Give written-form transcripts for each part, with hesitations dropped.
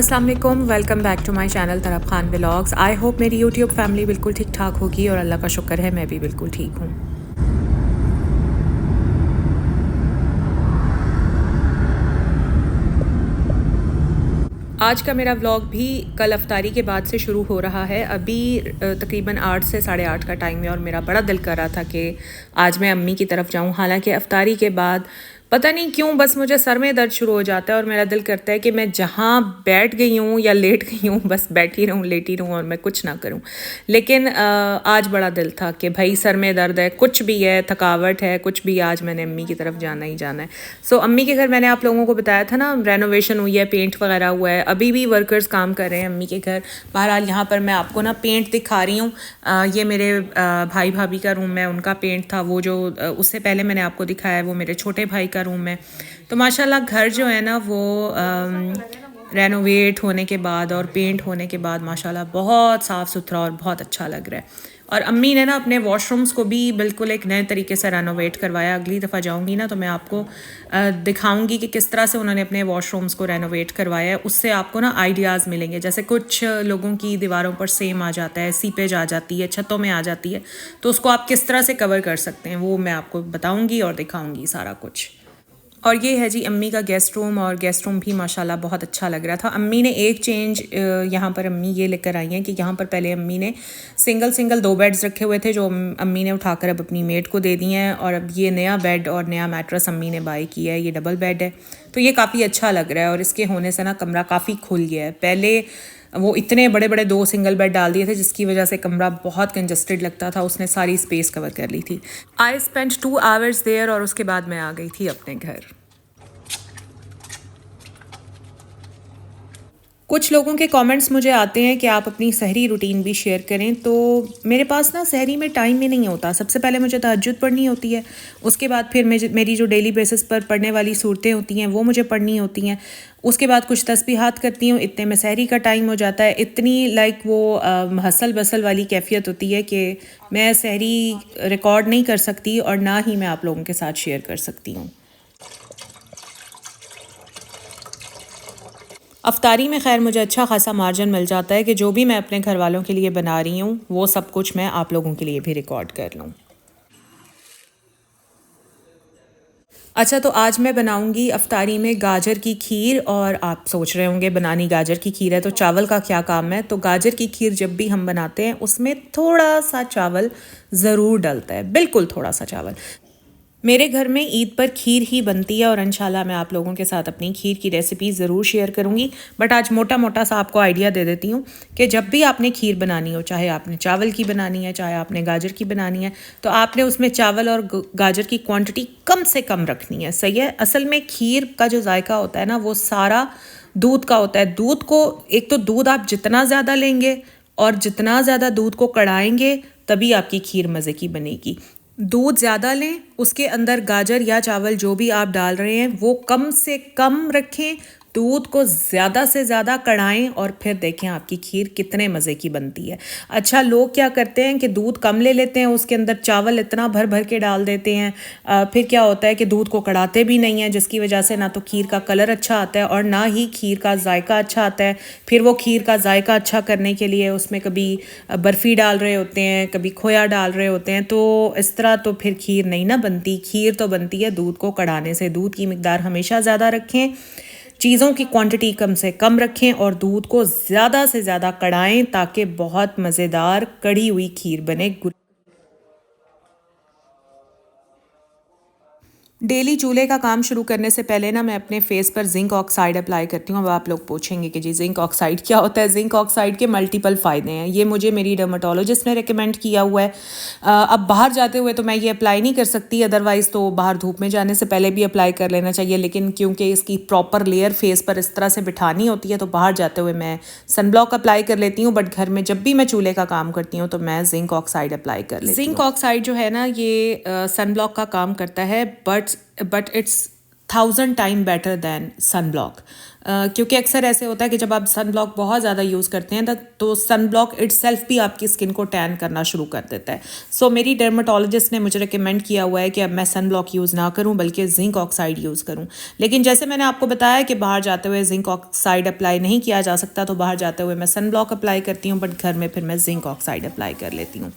अस्सलाम वालेकुम, welcome back to my channel Taraf Khan vlogs. I hope मेरी यूट्यूब फैमिली बिल्कुल ठीक ठाक होगी और अल्लाह का शुक्र है मैं भी बिल्कुल ठीक हूँ। आज का मेरा व्लॉग भी कल अफ्तारी के बाद से शुरू हो रहा है। अभी तकरीबन 8 से 8:30 का टाइम है और मेरा बड़ा दिल कर रहा था कि आज मैं अम्मी की तरफ जाऊं। हालांकि अफ्तारी के बाद पता नहीं क्यों बस मुझे सर में दर्द शुरू हो जाता है और मेरा दिल करता है कि मैं जहाँ बैठ गई हूँ या लेट गई हूँ बस बैठी रहूँ, लेटी रहूँ और मैं कुछ ना करूँ। लेकिन आज बड़ा दिल था कि भाई सर में दर्द है, कुछ भी है, थकावट है, कुछ भी, आज मैंने अम्मी की तरफ जाना ही जाना है। सो अम्मी के घर मैंने आप लोगों को बताया था ना, रेनोवेशन हुई है, पेंट वगैरह हुआ है, अभी भी वर्कर्स काम कर रहे हैं अम्मी के घर। बहरहाल यहाँ पर मैं आपको ना पेंट दिखा रही हूँ। ये मेरे भाई भाभी का रूम है, उनका पेंट था। वो जो उससे पहले मैंने आपको दिखाया है वो मेरे छोटे भाई का रूम है। तो माशाल्लाह घर जो है ना वो रेनोवेट होने के बाद और पेंट होने के बाद माशाल्लाह बहुत साफ़ सुथरा और बहुत अच्छा लग रहा है। और अम्मी ने ना अपने वॉशरूम्स को भी बिल्कुल एक नए तरीके से रेनोवेट करवाया। अगली दफ़ा जाऊंगी ना तो मैं आपको दिखाऊंगी कि किस तरह से उन्होंने अपने वॉशरूम्स को रेनोवेट करवाया है। उससे आपको ना आइडियाज़ मिलेंगे। जैसे कुछ लोगों की दीवारों पर सेम आ जाता है, सीपेज आ जाती है, छतों में आ जाती है, तो उसको आप किस तरह से कवर कर सकते हैं वो मैं आपको बताऊँगी और दिखाऊँगी सारा कुछ। और ये है जी अम्मी का गेस्ट रूम, और गेस्ट रूम भी माशाल्लाह बहुत अच्छा लग रहा था। अम्मी ने एक चेंज यहाँ पर अम्मी ये लेकर आई हैं कि यहाँ पर पहले अम्मी ने सिंगल 2 बेड्स रखे हुए थे जो अम्मी ने उठाकर अब अपनी मेड को दे दिए हैं। और अब ये नया बेड और नया मैट्रेस अम्मी ने बाय किया है, ये डबल बेड है। तो ये काफ़ी अच्छा लग रहा है और इसके होने से ना कमरा काफ़ी खुल गया है। पहले वो इतने बड़े बड़े 2 सिंगल बेड डाल दिए थे जिसकी वजह से कमरा बहुत कंजस्टेड लगता था, उसने सारी स्पेस कवर कर ली थी। आई स्पेंड 2 आवर्स देयर और उसके बाद मैं आ गई थी अपने घर। कुछ लोगों के कमेंट्स मुझे आते हैं कि आप अपनी सहरी रूटीन भी शेयर करें, तो मेरे पास ना सहरी में टाइम ही नहीं होता। सबसे पहले मुझे तहज्जुद पढ़नी होती है, उसके बाद फिर मेरी जो डेली बेसिस पर पढ़ने वाली सूरतें होती हैं वो मुझे पढ़नी होती हैं। उसके बाद कुछ तस्बीहात करती हूँ, इतने में सहरी का टाइम हो जाता है। इतनी वो हसल बसल वाली कैफियत होती है कि मैं सहरी रिकॉर्ड नहीं कर सकती और ना ही मैं आप लोगों के साथ शेयर कर सकती हूँ। अफ्तारी में खैर मुझे अच्छा खासा मार्जिन मिल जाता है कि जो भी मैं अपने घर वालों के लिए बना रही हूँ वो सब कुछ मैं आप लोगों के लिए भी रिकॉर्ड कर लूँ। अच्छा, तो आज मैं बनाऊंगी अफ्तारी में गाजर की खीर। और आप सोच रहे होंगे बनानी गाजर की खीर है तो चावल का क्या काम है। तो गाजर की खीर जब भी हम बनाते हैं उसमें थोड़ा सा चावल ज़रूर डलता है, बिल्कुल थोड़ा सा चावल। मेरे घर में ईद पर खीर ही बनती है और इंशाल्लाह मैं आप लोगों के साथ अपनी खीर की रेसिपी ज़रूर शेयर करूंगी। बट आज मोटा मोटा सा आपको आइडिया दे देती हूँ कि जब भी आपने खीर बनानी हो, चाहे आपने चावल की बनानी है चाहे आपने गाजर की बनानी है, तो आपने उसमें चावल और गाजर की क्वांटिटी कम से कम रखनी है। सही है। असल में खीर का जो जायका होता है ना वो सारा दूध का होता है। दूध को, एक तो दूध आप जितना ज़्यादा लेंगे और जितना ज़्यादा दूध को कढ़ाएंगे तभी आपकी खीर मज़े की बनेगी। दूध ज़्यादा लें, उसके अंदर गाजर या चावल जो भी आप डाल रहे हैं वो कम से कम रखें, दूध को ज़्यादा से ज़्यादा कढ़ाएं और फिर देखें आपकी खीर कितने मज़े की बनती है। अच्छा, लोग क्या करते हैं कि दूध कम ले लेते हैं, उसके अंदर चावल इतना भर भर के डाल देते हैं, फिर क्या होता है कि दूध को कढ़ाते भी नहीं हैं, जिसकी वजह से ना तो खीर का कलर अच्छा आता है और ना ही खीर का जायका अच्छा आता है। फिर वो खीर का जायका अच्छा करने के लिए उसमें कभी बर्फ़ी डाल रहे होते हैं, कभी खोया डाल रहे होते हैं, तो इस तरह तो फिर खीर नहीं ना बनती। खीर तो बनती है दूध को कढ़ाने से। दूध की मिकदार हमेशा ज़्यादा रखें, चीज़ों की क्वांटिटी कम से कम रखें और दूध को ज़्यादा से ज़्यादा कढ़ाएं ताकि बहुत मज़ेदार कढ़ी हुई खीर बने। डेली चूल्हे का काम शुरू करने से पहले ना मैं अपने फेस पर जिंक ऑक्साइड अप्लाई करती हूँ। अब आप लोग पूछेंगे कि जी जिंक ऑक्साइड क्या होता है। जिंक ऑक्साइड के मल्टीपल फ़ायदे हैं। ये मुझे मेरी डर्माटोलॉजिस्ट ने रिकमेंड किया हुआ है। अब बाहर जाते हुए तो मैं ये अप्लाई नहीं कर सकती, अदरवाइज़ तो बाहर धूप में जाने से पहले भी अप्लाई कर लेना चाहिए, लेकिन क्योंकि इसकी प्रॉपर लेयर फेस पर इस तरह से बिठानी होती है तो बाहर जाते हुए मैं सन ब्लॉक अप्लाई कर लेती हूँ। बट घर में जब भी मैं चूल्हे का काम करती हूँ तो मैं जिंक ऑक्साइड अप्लाई कर लेती हूँ। जिंक ऑक्साइड जो है ना ये सन ब्लॉक का काम करता है, but it's 1000 time better than sunblock. क्योंकि अक्सर ऐसे होता है कि जब आप सन ब्लॉक बहुत ज़्यादा यूज़ करते हैं तो सन ब्लॉक इटसेल्फ भी आपकी स्किन को टैन करना शुरू कर देता है। सो मेरी डर्माटोलॉजिस्ट ने मुझे रिकमेंड किया हुआ है कि अब मैं सन ब्लॉक यूज़ ना करूं बल्कि जिंक ऑक्साइड यूज़ करूं। लेकिन जैसे मैंने आपको बताया कि बाहर जाते हुए जिंक ऑक्साइड अप्लाई नहीं किया जा सकता, तो बाहर जाते हुए मैं सन ब्लॉक अप्लाई करती हूँ, बट घर में फिर मैं जिंक ऑक्साइड अप्लाई कर लेती हूँ।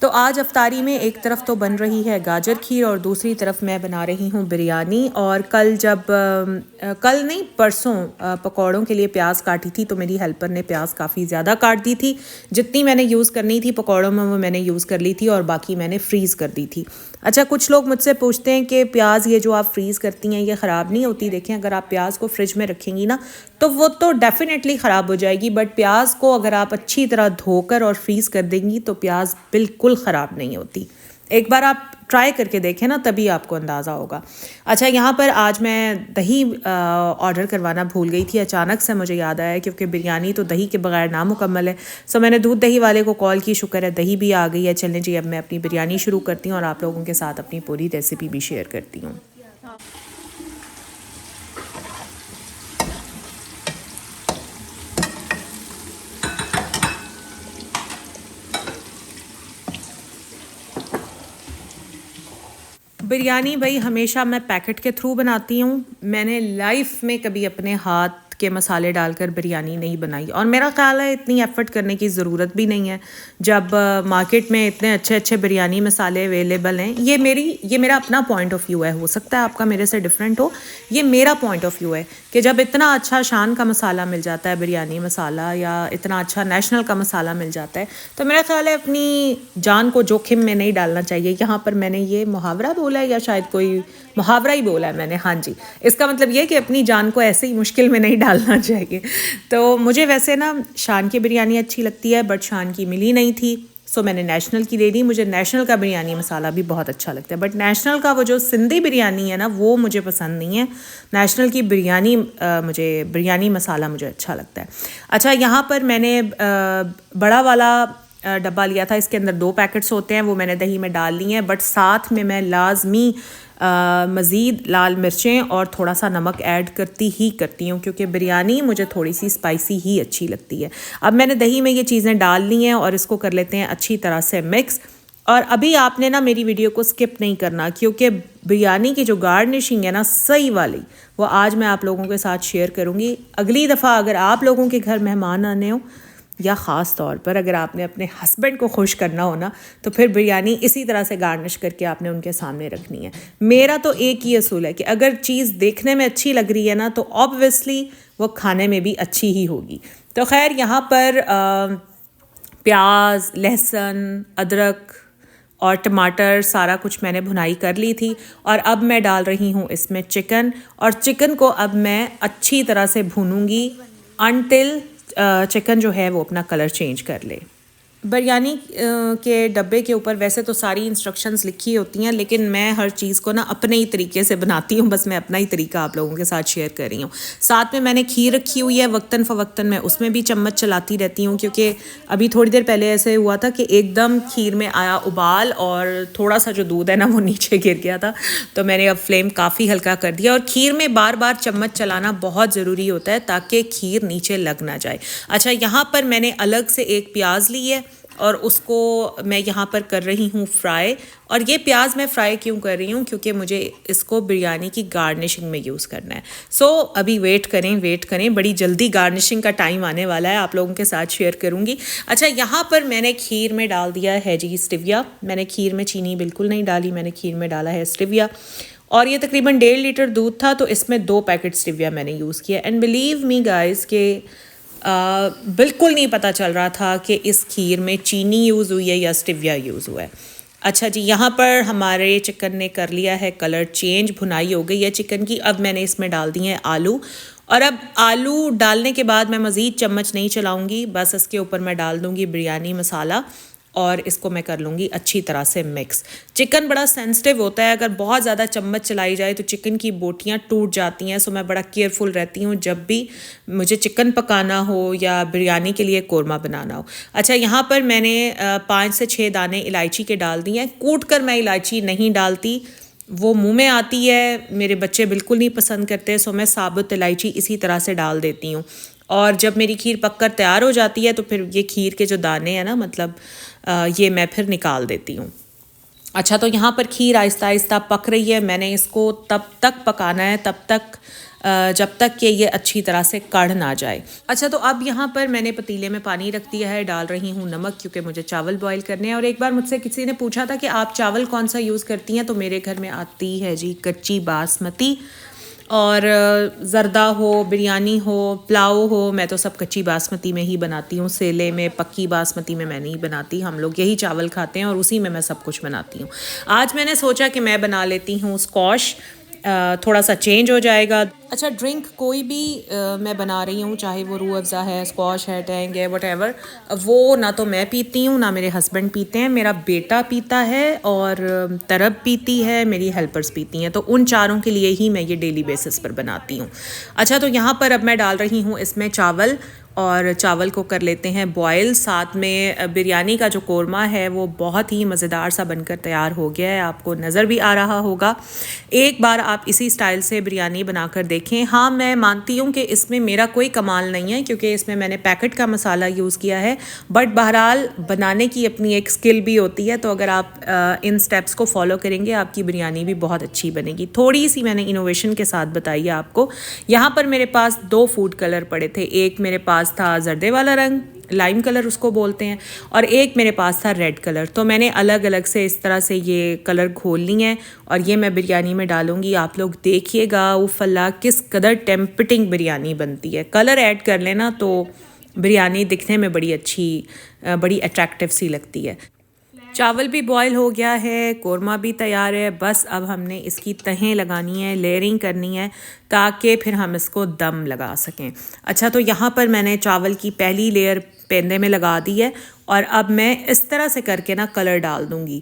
तो आज अफ्तारी में एक तरफ तो बन रही है गाजर खीर और दूसरी तरफ मैं बना रही हूँ बिरयानी। और कल नहीं परसों पकौड़ों के लिए प्याज काटी थी, तो मेरी हेल्पर ने प्याज काफ़ी ज़्यादा काट दी थी। जितनी मैंने यूज़ करनी थी पकौड़ों में वो मैंने यूज़ कर ली थी और बाकी मैंने फ्रीज़ कर दी थी। अच्छा, कुछ लोग मुझसे पूछते हैं कि प्याज ये जो आप फ्रीज़ करती हैं ये ख़राब नहीं होती? देखें, अगर आप प्याज को फ्रिज में रखेंगी ना तो वो तो डेफिनेटली ख़राब हो जाएगी, बट प्याज को अगर आप अच्छी तरह धोकर और फ्रीज़ कर देंगी तो प्याज बिल्कुल ख़राब नहीं होती। एक बार आप ट्राई करके देखें ना, तभी आपको अंदाज़ा होगा। अच्छा, यहाँ पर आज मैं दही ऑर्डर करवाना भूल गई थी, अचानक से मुझे याद आया, क्योंकि बिरयानी तो दही के बगैर नामुकम्मल है। सो मैंने दूध दही वाले को कॉल की, शुक्र है दही भी आ गई है। चलें जी, अब मैं अपनी बिरयानी शुरू करती हूँ और आप लोगों के साथ अपनी पूरी रेसिपी भी शेयर करती हूँ। बिरयानी भाई हमेशा मैं पैकेट के थ्रू बनाती हूँ। मैंने लाइफ में कभी अपने हाथ के मसाले डालकर बिरयानी नहीं बनाई, और मेरा ख्याल है इतनी एफर्ट करने की ज़रूरत भी नहीं है जब मार्केट में इतने अच्छे अच्छे बिरयानी मसाले अवेलेबल हैं। ये मेरा अपना पॉइंट ऑफ व्यू है, हो सकता है आपका मेरे से डिफरेंट हो। ये मेरा पॉइंट ऑफ व्यू है कि जब इतना अच्छा शान का मसाला मिल जाता है, बिरयानी मसाला, या इतना अच्छा नेशनल का मसाला मिल जाता है, तो मेरा ख्याल है अपनी जान को जोखिम में नहीं डालना चाहिए। यहाँ पर मैंने ये मुहावरा बोला है या शायद कोई मुहावरा ही बोला है मैंने, हाँ जी, इसका मतलब ये कि अपनी जान को ऐसे ही मुश्किल में नहीं डालना चाहिए। तो मुझे वैसे ना शान की बिरयानी अच्छी लगती है, बट शान की मिली नहीं थी, सो मैंने नेशनल की ले ली। मुझे नेशनल का बिरयानी मसाला भी बहुत अच्छा लगता है, बट नेशनल का वो जो सिंधी बिरयानी है ना वो मुझे पसंद नहीं है। नेशनल की बिरयानी मुझे बिरयानी मसाला मुझे अच्छा लगता है। अच्छा, यहाँ पर मैंने बड़ा वाला डब्बा लिया था, इसके अंदर 2 पैकेट्स होते हैं, वो मैंने दही में डाल लिए हैं, बट साथ में मैं लाजमी मज़ीद लाल मिर्चें और थोड़ा सा नमक ऐड करती हूँ, क्योंकि बिरयानी मुझे थोड़ी सी स्पाइसी ही अच्छी लगती है। अब मैंने दही में ये चीज़ें डाल ली हैं और इसको कर लेते हैं अच्छी तरह से मिक्स। और अभी आपने ना मेरी वीडियो को स्किप नहीं करना, क्योंकि बिरयानी की जो गार्निशिंग है ना सही वाली, वो आज मैं आप लोगों के साथ शेयर करूँगी। अगली दफ़ा अगर आप लोगों के घर मेहमान आने हो, या ख़ास तौर पर अगर आपने अपने हस्बैंड को खुश करना हो ना, तो फिर बिरयानी इसी तरह से गार्निश करके आपने उनके सामने रखनी है। मेरा तो एक ही असूल है कि अगर चीज़ देखने में अच्छी लग रही है ना, तो ऑब्वियसली वो खाने में भी अच्छी ही होगी। तो खैर, यहाँ पर प्याज, लहसुन, अदरक और टमाटर सारा कुछ मैंने भुनाई कर ली थी, और अब मैं डाल रही हूँ इसमें चिकन, और चिकन को अब मैं अच्छी तरह से भूनूंगी अनटिल चिकन जो है वो अपना कलर चेंज कर ले। बिरयानी के डब्बे के ऊपर वैसे तो सारी इंस्ट्रक्शंस लिखी होती हैं, लेकिन मैं हर चीज़ को ना अपने ही तरीके से बनाती हूँ, बस मैं अपना ही तरीका आप लोगों के साथ शेयर कर रही हूँ। साथ में मैंने खीर रखी हुई है, वक्तन फ़वक्तन मैं उसमें भी चम्मच चलाती रहती हूँ, क्योंकि अभी थोड़ी देर पहले ऐसे हुआ था कि एकदम खीर में आया उबाल और थोड़ा सा जो दूध है ना वो नीचे गिर गया था, तो मैंने अब फ्लेम काफ़ी हल्का कर दिया। और खीर में बार बार चम्मच चलाना बहुत ज़रूरी होता है ताकि खीर नीचे लग ना जाए। अच्छा, यहाँ पर मैंने अलग से एक प्याज ली है और उसको मैं यहाँ पर कर रही हूँ फ्राई। और ये प्याज मैं फ्राई क्यों कर रही हूँ, क्योंकि मुझे इसको बिरयानी की गार्निशिंग में यूज़ करना है। सो अभी वेट करें, बड़ी जल्दी गार्निशिंग का टाइम आने वाला है, आप लोगों के साथ शेयर करूँगी। अच्छा, यहाँ पर मैंने खीर में डाल दिया है जी स्टिविया। मैंने खीर में चीनी बिल्कुल नहीं डाली, मैंने खीर में डाला है स्टिविया। और ये तकरीबन 1.5 लीटर दूध था, तो इसमें 2 पैकेट स्टिविया मैंने यूज़ किया। एंड बिलीव मी गाइस के बिल्कुल नहीं पता चल रहा था कि इस खीर में चीनी यूज़ हुई है या स्टिविया यूज़ हुआ है। अच्छा जी, यहाँ पर हमारे चिकन ने कर लिया है कलर चेंज, भुनाई हो गई है चिकन की। अब मैंने इसमें डाल दिए हैं आलू, और अब आलू डालने के बाद मैं मज़ीद चम्मच नहीं चलाऊँगी, बस इसके ऊपर मैं डाल दूँगी बिरयानी मसाला और इसको मैं कर लूँगी अच्छी तरह से मिक्स। चिकन बड़ा सेंसिटिव होता है, अगर बहुत ज़्यादा चम्मच चलाई जाए तो चिकन की बोटियाँ टूट जाती हैं। सो मैं बड़ा केयरफुल रहती हूँ जब भी मुझे चिकन पकाना हो या बिरयानी के लिए कोरमा बनाना हो। अच्छा, यहाँ पर मैंने 5 से 6 दाने इलायची के डाल दिए हैं। कूट कर मैं इलायची नहीं डालती, वो मुंह में आती है, मेरे बच्चे बिल्कुल नहीं पसंद करते, सो मैं साबुत इलायची इसी तरह से डाल देती हूँ। और जब मेरी खीर पककर तैयार हो जाती है तो फिर ये खीर के जो दाने हैं ना, मतलब ये मैं फिर निकाल देती हूँ। अच्छा, तो यहाँ पर खीर आहिस्ता आहिस्ता पक रही है। मैंने इसको तब तक पकाना है, तब तक जब तक कि ये अच्छी तरह से कढ़ ना जाए। अच्छा, तो अब यहाँ पर मैंने पतीले में पानी रख दिया है, डाल रही हूँ नमक क्योंकि मुझे चावल बॉईल करने हैं। और एक बार मुझसे किसी ने पूछा था कि आप चावल कौन सा यूज़ करती हैं, तो मेरे घर में आती है जी कच्ची बासमती। और ज़रदा हो, बिरयानी हो, पुलाव हो, मैं तो सब कच्ची बासमती में ही बनाती हूँ। सेले में, पक्की बासमती में मैं नहीं बनाती। हम लोग यही चावल खाते हैं और उसी में मैं सब कुछ बनाती हूँ। आज मैंने सोचा कि मैं बना लेती हूँ स्क्वॉश, थोड़ा सा चेंज हो जाएगा। अच्छा, ड्रिंक कोई भी मैं बना रही हूँ, चाहे वो रूह अफ़ज़ा है, स्क्वॉश है, टैंग है, वटेवर, वो ना तो मैं पीती हूँ ना मेरे हस्बैंड पीते हैं। मेरा बेटा पीता है और तरब पीती है, मेरी हेल्पर्स पीती हैं। तो उन चारों के लिए ही मैं ये डेली बेसिस पर बनाती हूँ। अच्छा, तो यहाँ पर अब मैं डाल रही हूँ इसमें चावल, और चावल को कर लेते हैं बॉयल। साथ में बिरयानी का जो कोरमा है वो बहुत ही मज़ेदार सा बनकर तैयार हो गया है, आपको नज़र भी आ रहा होगा। एक बार आप इसी स्टाइल से बिरयानी बनाकर देखें। हाँ, मैं मानती हूँ कि इसमें मेरा कोई कमाल नहीं है क्योंकि इसमें मैंने पैकेट का मसाला यूज़ किया है, बट बहरहाल बनाने की अपनी एक स्किल भी होती है। तो अगर आप इन स्टेप्स को फॉलो करेंगे, आपकी बिरयानी भी बहुत अच्छी बनेगी। थोड़ी सी मैंने इनोवेशन के साथ बताई है आपको। यहाँ पर मेरे पास 2 फूड कलर पड़े थे। एक मेरे पास था जर्दे वाला रंग, लाइम कलर उसको बोलते हैं, और एक मेरे पास था रेड कलर। तो मैंने अलग अलग से इस तरह से ये कलर घोल लिए हैं और ये मैं बिरयानी में डालूंगी। आप लोग देखिएगा उफ़ अल्लाह किस कदर टेम्पटिंग बिरयानी बनती है। कलर ऐड कर लेना तो बिरयानी दिखने में बड़ी अच्छी, बड़ी अट्रैक्टिव सी लगती है। चावल भी बॉयल हो गया है, कोरमा भी तैयार है। बस अब हमने इसकी तहें लगानी है, लेयरिंग करनी है, ताकि फिर हम इसको दम लगा सकें। अच्छा, तो यहाँ पर मैंने चावल की पहली लेयर पेंदे में लगा दी है और अब मैं इस तरह से करके ना कलर डाल दूँगी।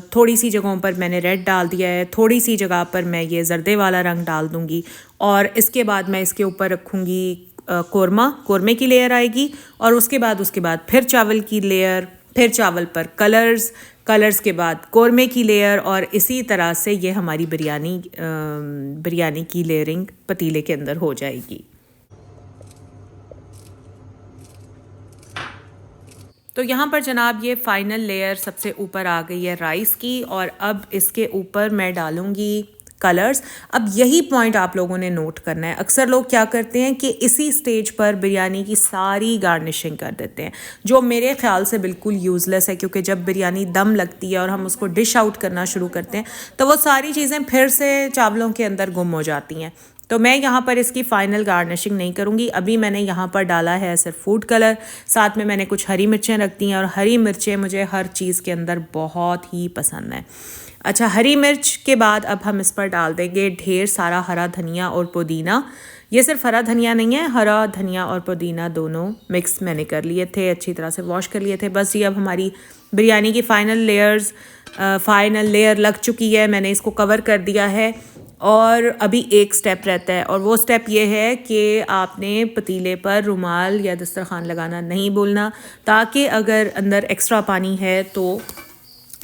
थोड़ी सी जगहों पर मैंने रेड डाल दिया है, थोड़ी सी जगह पर मैं ये जर्दे वाला रंग डाल दूँगी, और इसके बाद मैं इसके ऊपर रखूँगी कोरमे की लेयर आएगी, और उसके बाद फिर चावल की लेयर, फिर चावल पर कलर्स के बाद कोरमे की लेयर, और इसी तरह से ये हमारी बिरयानी की लेयरिंग पतीले के अंदर हो जाएगी। तो यहाँ पर जनाब ये फाइनल लेयर सबसे ऊपर आ गई है राइस की, और अब इसके ऊपर मैं डालूँगी कलर्स। अब यही पॉइंट आप लोगों ने नोट करना है। अक्सर लोग क्या करते हैं कि इसी स्टेज पर बिरयानी की सारी गार्निशिंग कर देते हैं, जो मेरे ख्याल से बिल्कुल यूज़लेस है, क्योंकि जब बिरयानी दम लगती है और हम उसको डिश आउट करना शुरू करते हैं तो वो सारी चीज़ें फिर से चावलों के अंदर गुम हो जाती हैं। तो मैं यहाँ पर इसकी फ़ाइनल गार्निशिंग नहीं करूँगी। अभी मैंने यहाँ पर डाला है सिर्फ फूड कलर, साथ में मैंने कुछ हरी मिर्चें रख दी हैं, और हरी मिर्चें मुझे हर चीज़ के अंदर बहुत ही पसंद है। अच्छा, हरी मिर्च के बाद अब हम इस पर डाल देंगे ढेर सारा हरा धनिया और पुदीना। ये सिर्फ हरा धनिया नहीं है, हरा धनिया और पुदीना दोनों मिक्स मैंने कर लिए थे, अच्छी तरह से वॉश कर लिए थे। बस ये अब हमारी बिरयानी की फ़ाइनल लेयर लग चुकी है। मैंने इसको कवर कर दिया है, और अभी एक स्टेप रहता है, और वो स्टेप ये है कि आपने पतीले पर रुमाल या दस्तरखान लगाना नहीं भूलना, ताकि अगर अंदर एक्स्ट्रा पानी है तो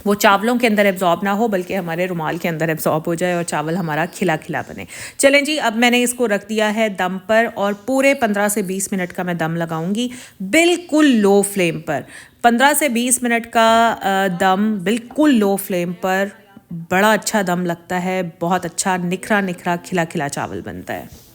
वो चावलों के अंदर एब्जॉर्ब ना हो, बल्कि हमारे रुमाल के अंदर एब्जॉर्ब हो जाए और चावल हमारा खिला खिला बने। चलें जी, अब मैंने इसको रख दिया है दम पर, और पूरे 15 से 20 मिनट का मैं दम लगाऊंगी, बिल्कुल लो फ्लेम पर। 15 से 20 मिनट का दम बिल्कुल लो फ्लेम पर बड़ा अच्छा दम लगता है, बहुत अच्छा निखरा निखरा खिला खिला चावल बनता है।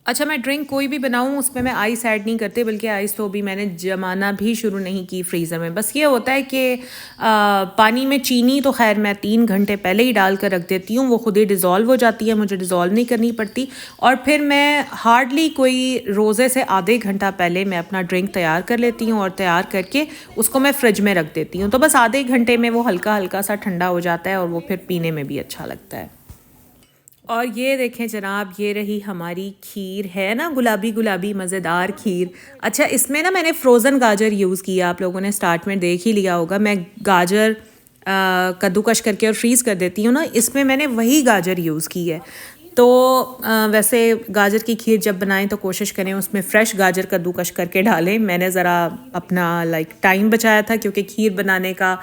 अच्छा, मैं ड्रिंक कोई भी बनाऊँ उसमें मैं आइस ऐड नहीं करती, बल्कि आइस तो अभी मैंने जमाना भी शुरू नहीं की फ्रीज़र में। बस ये होता है कि पानी में चीनी तो खैर मैं 3 घंटे पहले ही डाल कर रख देती हूँ, वो खुद ही डिज़ोल्व हो जाती है, मुझे डिज़ोल्व नहीं करनी पड़ती। और फिर मैं हार्डली कोई रोज़े से आधे घंटा पहले मैं अपना ड्रिंक तैयार कर लेती हूँ, और तैयार करके उसको मैं फ्रिज में रख देती हूँ। तो बस आधे घंटे में वो हल्का हल्का सा ठंडा हो जाता है, और वो फिर पीने में भी अच्छा लगता है। और ये देखें जनाब, ये रही हमारी खीर, है ना गुलाबी गुलाबी मज़ेदार खीर। अच्छा, इसमें ना मैंने फ्रोज़न गाजर यूज़ किया, आप लोगों ने स्टार्ट में देख ही लिया होगा। मैं गाजर कद्दूकश करके और फ्रीज़ कर देती हूँ ना, इसमें मैंने वही गाजर यूज़ की है। तो वैसे गाजर की खीर जब बनाएं तो कोशिश करें उसमें फ़्रेश गाजर कद्दूकस करके डालें। मैंने ज़रा अपना टाइम बचाया था क्योंकि खीर बनाने का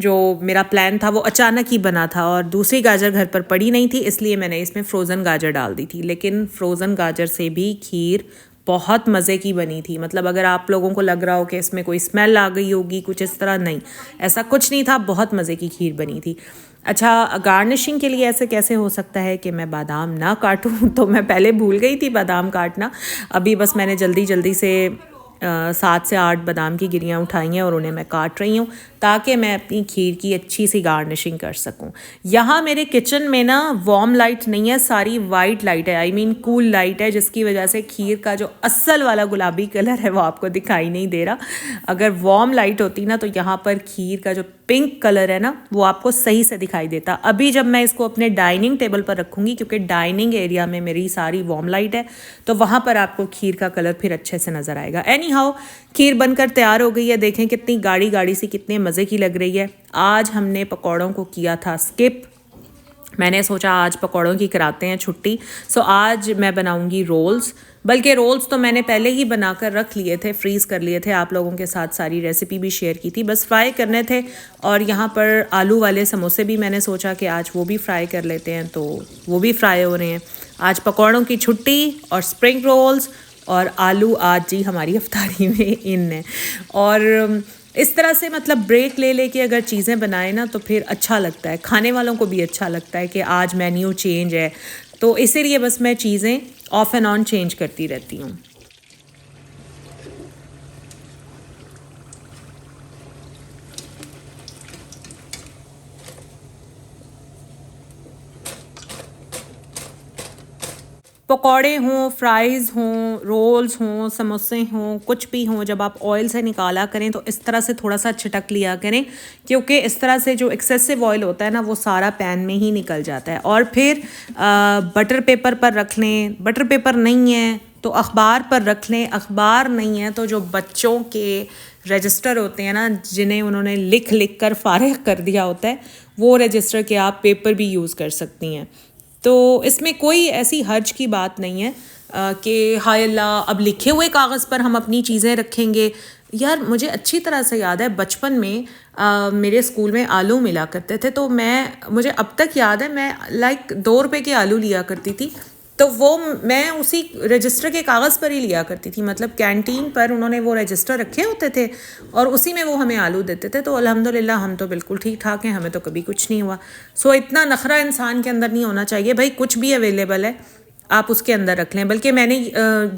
जो मेरा प्लान था वो अचानक ही बना था और दूसरी गाजर घर पर पड़ी नहीं थी, इसलिए मैंने इसमें फ्रोज़न गाजर डाल दी थी। लेकिन फ्रोज़न गाजर से भी खीर बहुत मज़े की बनी थी। मतलब अगर आप लोगों को लग रहा हो कि इसमें कोई स्मेल आ गई होगी कुछ इस तरह, नहीं, ऐसा कुछ नहीं था, बहुत मज़े की खीर बनी थी। अच्छा, गार्निशिंग के लिए ऐसे कैसे हो सकता है कि मैं बादाम ना काटूं तो मैं पहले भूल गई थी बादाम काटना। अभी बस मैंने जल्दी जल्दी से 7 से 8 बादाम की गिरियाँ उठाई हैं और उन्हें मैं काट रही हूँ ताकि मैं अपनी खीर की अच्छी सी गार्निशिंग कर सकूँ। यहाँ मेरे किचन में ना वार्म लाइट नहीं है, सारी वाइट लाइट है, आई मीन कूल लाइट है, जिसकी वजह से खीर का जो असल वाला गुलाबी कलर है वो आपको दिखाई नहीं दे रहा। अगर वार्म लाइट होती ना तो यहाँ पर खीर का जो पिंक कलर है ना वो आपको सही से दिखाई देता। अभी जब मैं इसको अपने डाइनिंग टेबल पर रखूँगी, क्योंकि डाइनिंग एरिया में मेरी सारी वार्म लाइट है, तो वहाँ पर आपको खीर का कलर फिर अच्छे से नज़र आएगा। एनी हाउ, खीर बनकर तैयार हो गई है। देखें कितनी गाढ़ी गाढ़ी सी, कितने मज़े की लग रही है। आज हमने पकौड़ों को किया था स्किप। मैंने सोचा आज पकौड़ों की कराते हैं छुट्टी, सो आज मैं बनाऊंगी रोल्स। बल्कि रोल्स तो मैंने पहले ही बनाकर रख लिए थे, फ्रीज़ कर लिए थे, आप लोगों के साथ सारी रेसिपी भी शेयर की थी, बस फ्राई करने थे। और यहाँ पर आलू वाले समोसे भी मैंने सोचा कि आज वो भी फ्राई कर लेते हैं, तो वो भी फ्राई हो रहे हैं। आज पकौड़ों की छुट्टी और स्प्रिंग रोल्स और आलू आज जी हमारी अफ्तारी में इन है। और इस तरह से मतलब ब्रेक ले लेके अगर चीज़ें बनाएं ना तो फिर अच्छा लगता है, खाने वालों को भी अच्छा लगता है कि आज मेन्यू चेंज है। तो इसीलिए बस मैं चीज़ें ऑफ एंड ऑन चेंज करती रहती हूँ। पकौड़े हों, फ्राइज़ हों, रोल्स हों, समोसे हों, कुछ भी हों, जब आप ऑयल से निकाला करें तो इस तरह से थोड़ा सा छिटक लिया करें, क्योंकि इस तरह से जो एक्सेसिव ऑयल होता है ना वो सारा पैन में ही निकल जाता है। और फिर बटर पेपर पर रख लें। बटर पेपर नहीं है तो अखबार पर रख लें। अखबार नहीं है तो जो बच्चों के रजिस्टर होते हैं ना, जिन्हें उन्होंने लिख लिख कर फारिग कर दिया होता है, वो रजिस्टर के आप पेपर भी यूज़ कर सकती हैं। तो इसमें कोई ऐसी हर्ज की बात नहीं है कि हाय अल्लाह अब लिखे हुए कागज़ पर हम अपनी चीज़ें रखेंगे। यार मुझे अच्छी तरह से याद है बचपन में मेरे स्कूल में आलू मिला करते थे, तो मुझे अब तक याद है, मैं 2 रुपए के आलू लिया करती थी, तो वो मैं उसी रजिस्टर के कागज़ पर ही लिया करती थी। मतलब कैंटीन पर उन्होंने वो रजिस्टर रखे होते थे और उसी में वो हमें आलू देते थे। तो अल्हम्दुलिल्लाह हम तो बिल्कुल ठीक ठाक हैं, हमें तो कभी कुछ नहीं हुआ। सो इतना नखरा इंसान के अंदर नहीं होना चाहिए भाई, कुछ भी अवेलेबल है आप उसके अंदर रख लें। बल्कि मैंने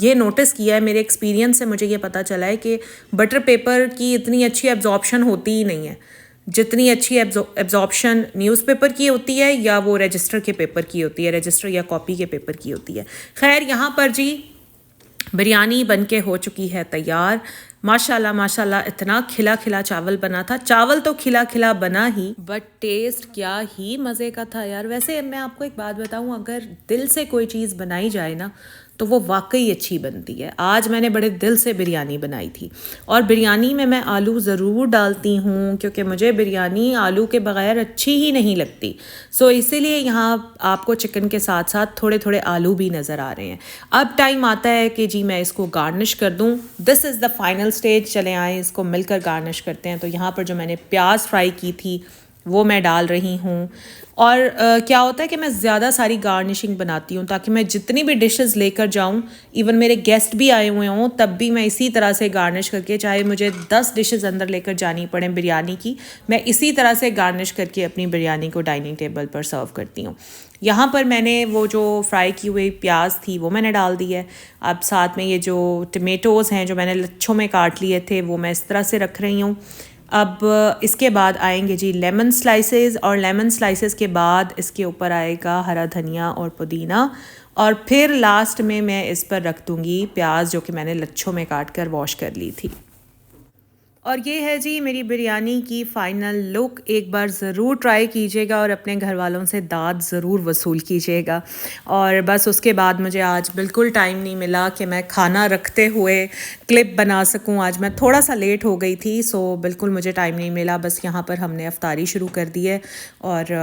ये नोटिस किया है, मेरे एक्सपीरियंस से मुझे ये पता चला है कि बटर पेपर की इतनी अच्छी एब्जॉर्प्शन होती ही नहीं है जितनी अच्छी एब्जॉर्प्शन न्यूज़पेपर की होती है या वो रजिस्टर के पेपर की होती है, रजिस्टर या कॉपी के पेपर की होती है। खैर यहाँ पर जी बिरयानी बन के हो चुकी है तैयार। माशाल्लाह माशाल्लाह, इतना खिला खिला चावल बना था। चावल तो खिला खिला बना ही, बट टेस्ट क्या ही मज़े का था यार। वैसे मैं आपको एक बात बताऊं, अगर दिल से कोई चीज़ बनाई जाए ना तो वो वाकई अच्छी बनती है। आज मैंने बड़े दिल से बिरयानी बनाई थी और बिरयानी में मैं आलू ज़रूर डालती हूँ क्योंकि मुझे बिरयानी आलू के बग़ैर अच्छी ही नहीं लगती। सो इसीलिए यहाँ आपको चिकन के साथ साथ थोड़े थोड़े आलू भी नज़र आ रहे हैं। अब टाइम आता है कि जी मैं इसको गार्निश कर दूँ। This is the final stage. चले आए इसको मिलकर गार्निश करते हैं। तो यहाँ पर जो मैंने प्याज फ्राई की थी वो मैं डाल रही हूँ। और क्या होता है कि मैं ज़्यादा सारी गार्निशिंग बनाती हूँ ताकि मैं जितनी भी डिशेस लेकर जाऊँ, इवन मेरे गेस्ट भी आए हुए हों, तब भी मैं इसी तरह से गार्निश करके, चाहे मुझे 10 डिशेस अंदर लेकर जानी पड़े बिरयानी की, मैं इसी तरह से गार्निश करके अपनी बिरयानी को डाइनिंग टेबल पर सर्व करती हूँ। यहाँ पर मैंने वो जो फ्राई की हुई प्याज थी वो मैंने डाल दी है। अब साथ में ये जो टमेटोज़ हैं जो मैंने लच्छों में काट लिए थे वो मैं इस तरह से रख रही हूँ। अब इसके बाद आएंगे जी लेमन स्लाइसेस, और लेमन स्लाइसेस के बाद इसके ऊपर आएगा हरा धनिया और पुदीना, और फिर लास्ट में मैं इस पर रख दूँगी प्याज जो कि मैंने लच्छों में काट कर वॉश कर ली थी। और ये है जी मेरी बिरयानी की फ़ाइनल लुक। एक बार ज़रूर ट्राई कीजिएगा और अपने घर वालों से दाद ज़रूर वसूल कीजिएगा। और बस उसके बाद मुझे आज बिल्कुल टाइम नहीं मिला कि मैं खाना रखते हुए क्लिप बना सकूं। आज मैं थोड़ा सा लेट हो गई थी, सो बिल्कुल मुझे टाइम नहीं मिला। बस यहाँ पर हमने अफ्तारी शुरू कर दी है और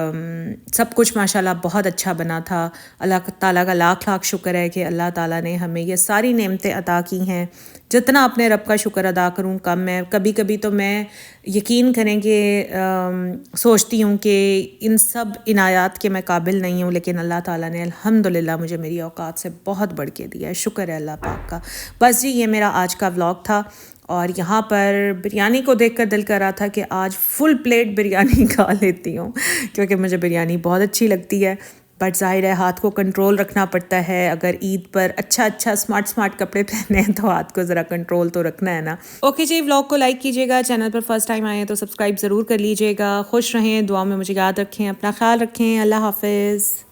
सब कुछ माशाल्लाह बहुत अच्छा बना था। अल्लाह ताला का लाख लाख शुक्र है कि अल्लाह ताला ने हमें ये सारी नेमतें अता की हैं। जितना अपने रब का शुक्र अदा करूं कम है। कभी कभी तो मैं यकीन करें कि सोचती हूँ कि इन सब इनायात के मैं काबिल नहीं हूँ, लेकिन अल्लाह ताला ने अल्हम्दुलिल्लाह मुझे मेरी औकात से बहुत बढ़ के दिया है। शुक्र है अल्लाह पाक का। बस जी ये मेरा आज का व्लॉग था और यहाँ पर बिरयानी को देखकर दिल कर रहा था कि आज फुल प्लेट बिरयानी खा लेती हूँ क्योंकि मुझे बिरयानी बहुत अच्छी लगती है। बट ज़ाहिर है हाथ को कंट्रोल रखना पड़ता है। अगर ईद पर अच्छा स्मार्ट कपड़े पहने हैं तो हाथ को ज़रा कंट्रोल तो रखना है ना। ओके जी, व्लॉग को लाइक कीजिएगा, चैनल पर फर्स्ट टाइम आए हैं तो सब्सक्राइब ज़रूर कर लीजिएगा। खुश रहें, दुआ में मुझे याद रखें, अपना ख्याल रखें। अल्लाह हाफिज़।